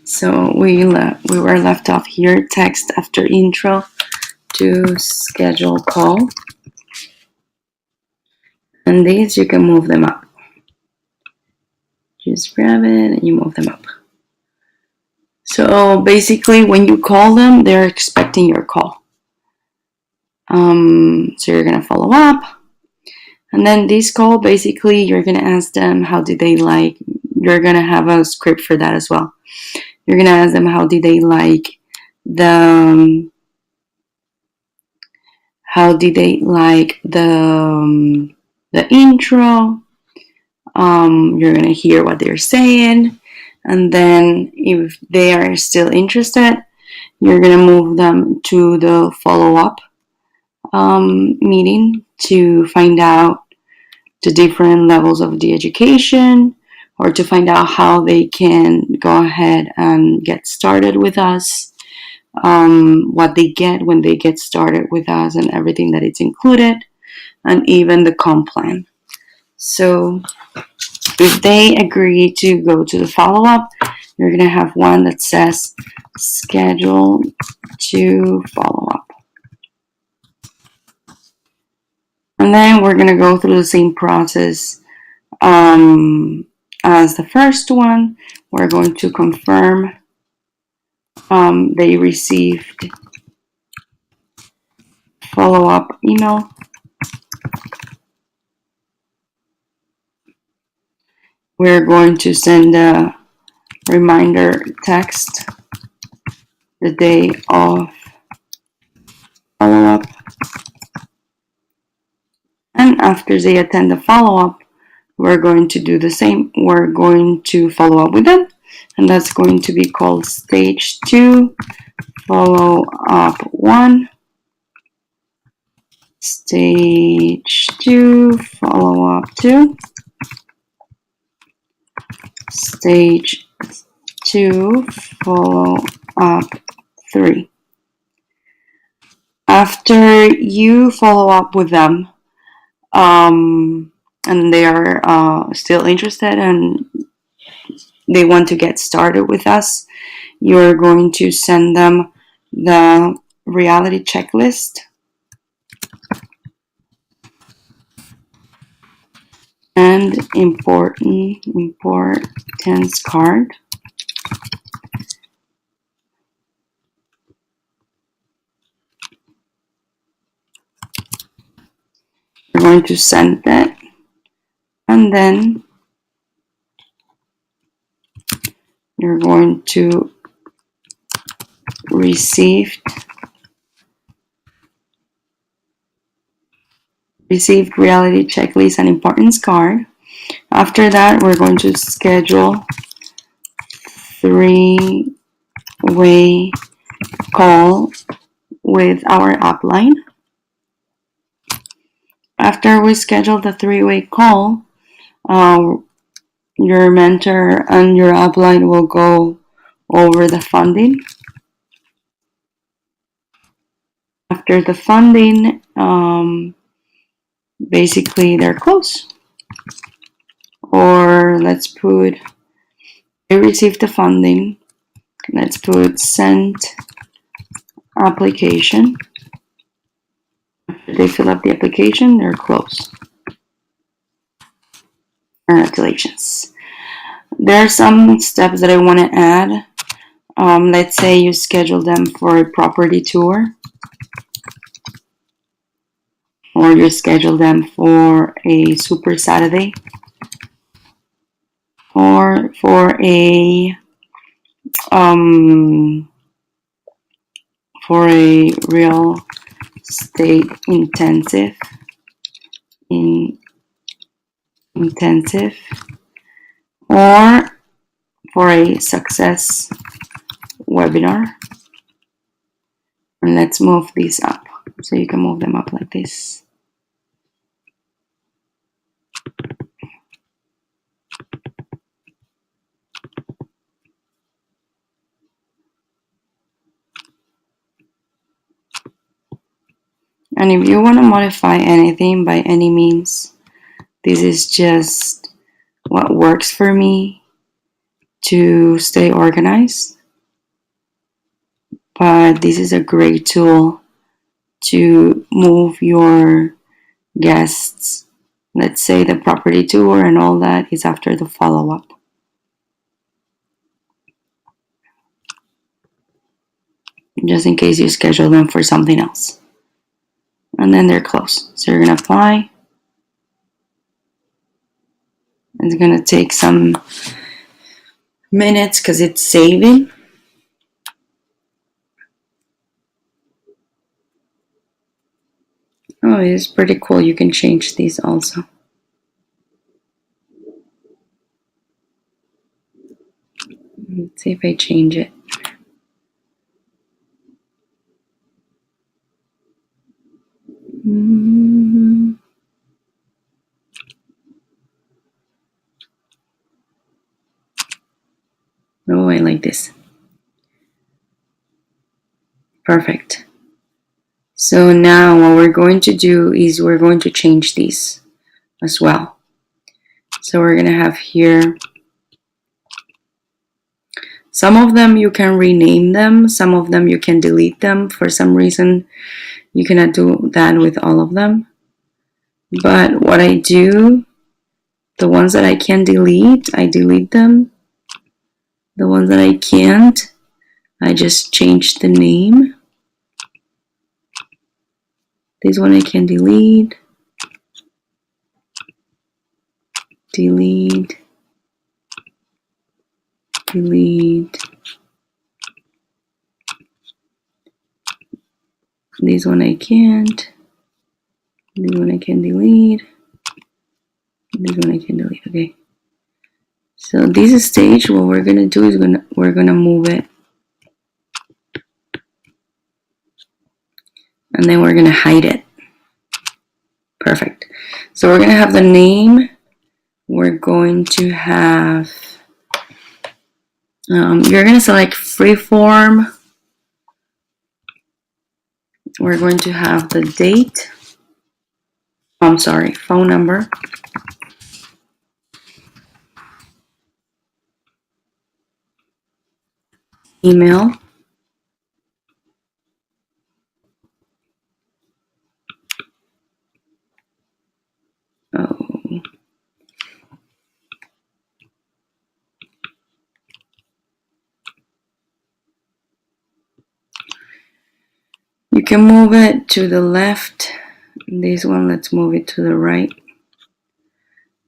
So we were left off here. Text after intro to schedule call, and these you can move them up. Just grab it and you move them up. So basically, when you call them, they're expecting your call. So you're gonna follow up, and then this call, basically, you're gonna ask them how did they like. You're gonna have a script for that as well. You're gonna ask them how did they like the intro. You're gonna hear what they're saying, and then if they are still interested, you're gonna move them to the follow-up meeting to find out the different levels of the education, or to find out how they can go ahead and get started with us, what they get when they get started with us, and everything that it's included, and even the comp plan. So if they agree to go to the follow-up, you're going to have one that says schedule to follow-up. And then we're going to go through the same process as the first one. We're going to confirm they received follow-up email. We're going to send a reminder text the day of follow-up. And after they attend the follow-up, we're going to do the same. We're going to follow up with them, and that's going to be called stage 2, follow-up 1, stage 2, follow-up 2, stage 2, follow-up 3. After you follow up with them, and they are still interested and they want to get started with us, you're going to send them the reality checklist and importance card. You're going to send that, and then you're going to receive reality checklist and importance card. After that, we're going to schedule 3-way call with our upline. After we schedule the 3-way call, your mentor and your upline will go over the funding. After the funding, basically they're close. Or let's put, they received the funding. Let's put sent application. After they fill up the application, they're close. Congratulations. There are some steps that I want to add. Let's say you schedule them for a property tour, or you schedule them for a Super Saturday, or for a real estate intensive, or for a success webinar. And let's move these up, so you can move them up like this. And if you want to modify anything by any means, this is just what works for me. to stay organized, but this is a great tool to move your guests. Let's say the property tour and all that is after the follow-up. Just in case you schedule them for something else. And then they're closed. So you're going to apply. It's going to take some minutes because it's saving. Oh, it is pretty cool. You can change these also. Let's see if I change it. Oh, I like this. Perfect. So now what we're going to do is we're going to change these as well. So we're going to have here, some of them you can rename them, some of them you can delete them. For some reason, you cannot do that with all of them. But what I do, the ones that I can delete, I delete them. The ones that I can't, I just change the name. This one I can delete. Delete. Delete. This one I can't. This one I can delete. This one I can delete. Okay. So this stage, what we're gonna do is we're gonna move it, and then we're gonna hide it. Perfect. So we're gonna have the name. We're going to have. You're gonna select freeform. We're going to have the date. I'm sorry, phone number. Email. Oh. You can move it to the left. This one, let's move it to the right.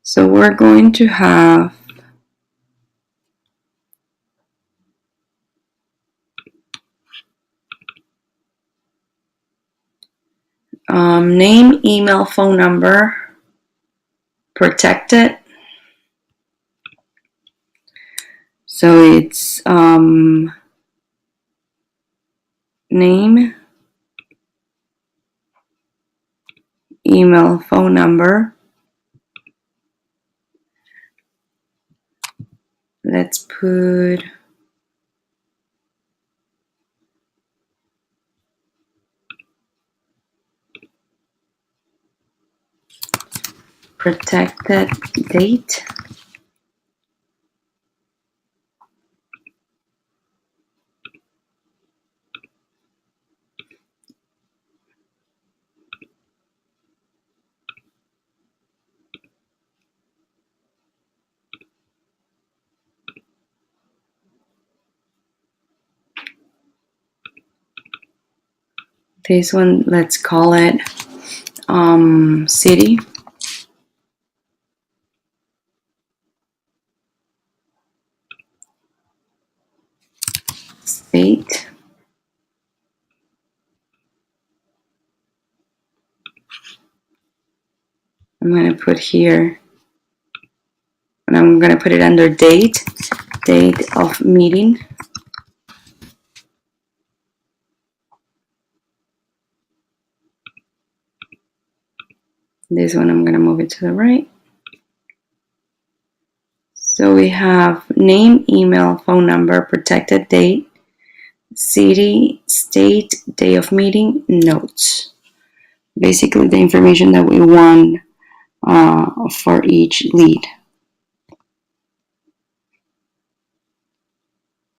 So we're going to have name, email, phone number, protected. So it's name, email, phone number. Let's put protected date. This one, let's call it city. State. I'm going to put here, and I'm going to put it under date of meeting. This one, I'm going to move it to the right. So we have name, email, phone number, protected date, city, state, day of meeting, notes. Basically the information that we want for each lead.